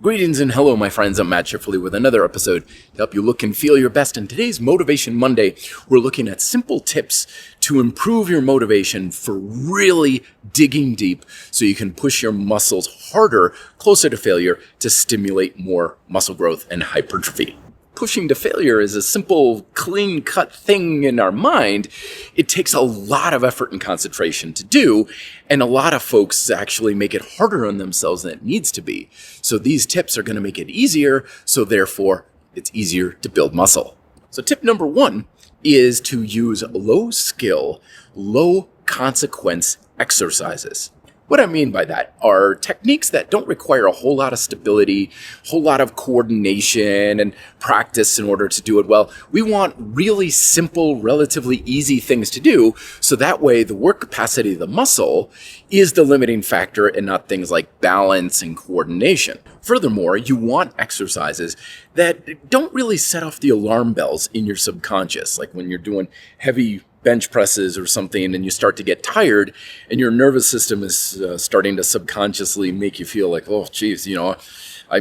Greetings and hello, my friends. I'm Matt Schifferle with another episode to help you look and feel your best. And today's Motivation Monday, we're looking at simple tips to improve your motivation for really digging deep so you can push your muscles harder, closer to failure, to stimulate more muscle growth and hypertrophy. Pushing to failure is a simple, clean-cut thing in our mind. It takes a lot of effort and concentration to do, and a lot of folks actually make it harder on themselves than it needs to be. So these tips are going to make it easier, so therefore it's easier to build muscle. So tip number one is to use low-skill, low-consequence exercises. What I mean by that are techniques that don't require a whole lot of stability, a whole lot of coordination and practice in order to do it well. We want really simple, relatively easy things to do, so that way the work capacity of the muscle is the limiting factor and not things like balance and coordination. Furthermore, you want exercises that don't really set off the alarm bells in your subconscious, like when you're doing heavy bench presses or something and you start to get tired and your nervous system is starting to subconsciously make you feel like, oh geez,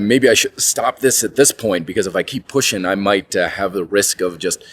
maybe I should stop this at this point, because if I keep pushing I might have the risk of just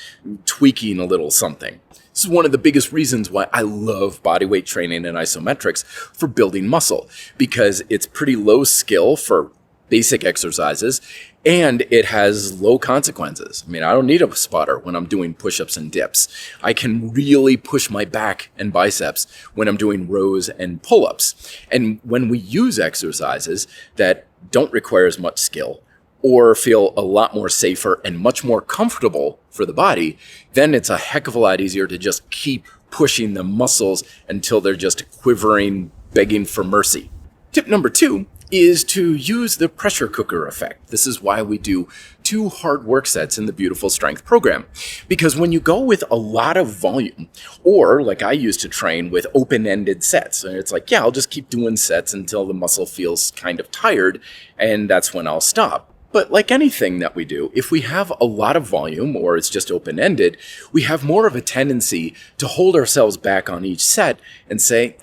tweaking a little something. This is one of the biggest reasons why I love bodyweight training and isometrics for building muscle, because it's pretty low skill for basic exercises, and it has low consequences. I mean, I don't need a spotter when I'm doing push-ups and dips. I can really push my back and biceps when I'm doing rows and pull-ups. And when we use exercises that don't require as much skill or feel a lot more safer and much more comfortable for the body, then it's a heck of a lot easier to just keep pushing the muscles until they're just quivering, begging for mercy. Tip number two is to use the pressure cooker effect. This is why we do 2 hard work sets in the Beautiful Strength program. Because when you go with a lot of volume, or like I used to train with open-ended sets, and it's like, yeah, I'll just keep doing sets until the muscle feels kind of tired, and that's when I'll stop. But like anything that we do, if we have a lot of volume or it's just open-ended, we have more of a tendency to hold ourselves back on each set and say,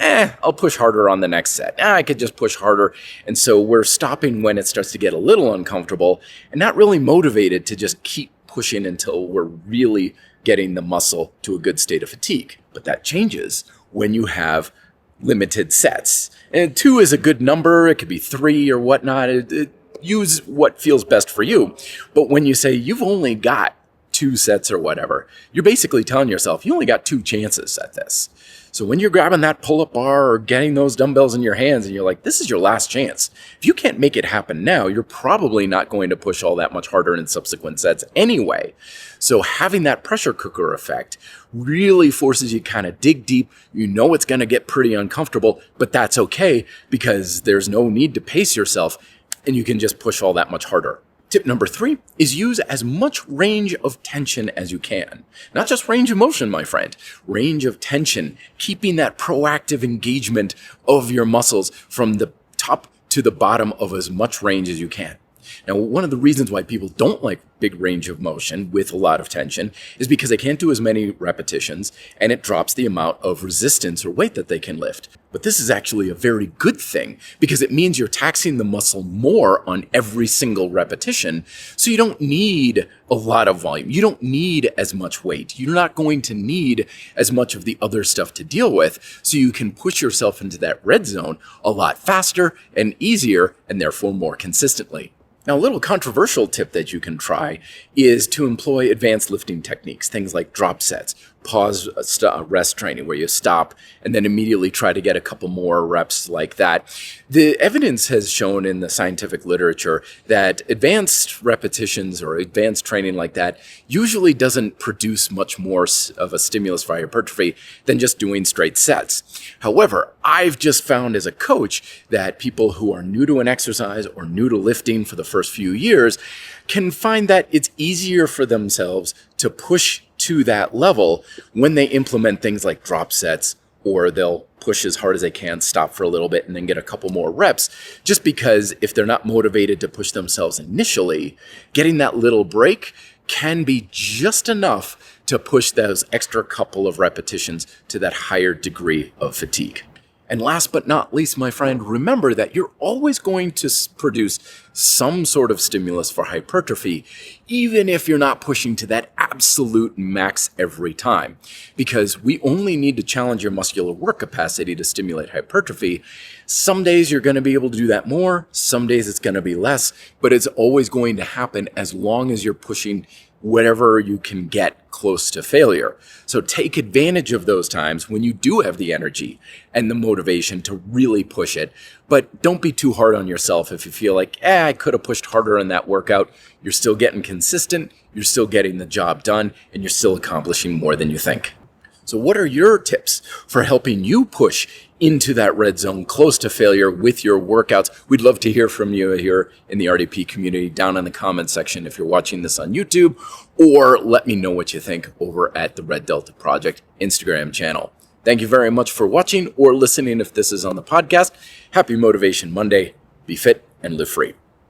I'll push harder on the next set. I could just push harder. And so we're stopping when it starts to get a little uncomfortable and not really motivated to just keep pushing until we're really getting the muscle to a good state of fatigue. But that changes when you have limited sets. And 2 is a good number. It could be 3 or whatnot. Use what feels best for you. But when you say you've only got 2 sets or whatever, you're basically telling yourself you only got 2 chances at this. So when you're grabbing that pull-up bar or getting those dumbbells in your hands and you're like, this is your last chance. If you can't make it happen now, you're probably not going to push all that much harder in subsequent sets anyway. So having that pressure cooker effect really forces you to kind of dig deep. You know it's going to get pretty uncomfortable, but that's okay, because there's no need to pace yourself, and you can just push all that much harder. Tip number 3 is use as much range of tension as you can. Not just range of motion, my friend. Range of tension, keeping that proactive engagement of your muscles from the top to the bottom of as much range as you can. Now, one of the reasons why people don't like big range of motion with a lot of tension is because they can't do as many repetitions, and it drops the amount of resistance or weight that they can lift. But this is actually a very good thing, because it means you're taxing the muscle more on every single repetition, so you don't need a lot of volume. You don't need as much weight. You're not going to need as much of the other stuff to deal with, so you can push yourself into that red zone a lot faster and easier, and therefore more consistently. Now, a little controversial tip that you can try is to employ advanced lifting techniques, things like drop sets, pause, rest training, where you stop and then immediately try to get a couple more reps like that. The evidence has shown in the scientific literature that advanced repetitions or advanced training like that usually doesn't produce much more of a stimulus for hypertrophy than just doing straight sets. However, I've just found as a coach that people who are new to an exercise or new to lifting for the first few years can find that it's easier for themselves to push to that level when they implement things like drop sets, or they'll push as hard as they can, stop for a little bit, and then get a couple more reps. Just because if they're not motivated to push themselves initially, getting that little break can be just enough to push those extra couple of repetitions to that higher degree of fatigue. And last but not least, my friend, remember that you're always going to produce some sort of stimulus for hypertrophy, even if you're not pushing to that absolute max every time. Because we only need to challenge your muscular work capacity to stimulate hypertrophy. Some days you're going to be able to do that more, some days it's going to be less, but it's always going to happen as long as you're pushing whatever you can get close to failure. So take advantage of those times when you do have the energy and the motivation to really push it. But don't be too hard on yourself if you feel like, I could have pushed harder in that workout. You're still getting consistent, you're still getting the job done, and you're still accomplishing more than you think. So what are your tips for helping you push into that red zone close to failure with your workouts? We'd love to hear from you here in the RDP community down in the comment section if you're watching this on YouTube, or let me know what you think over at the Red Delta Project Instagram channel. Thank you very much for watching or listening if this is on the podcast. Happy Motivation Monday. Be fit and live free.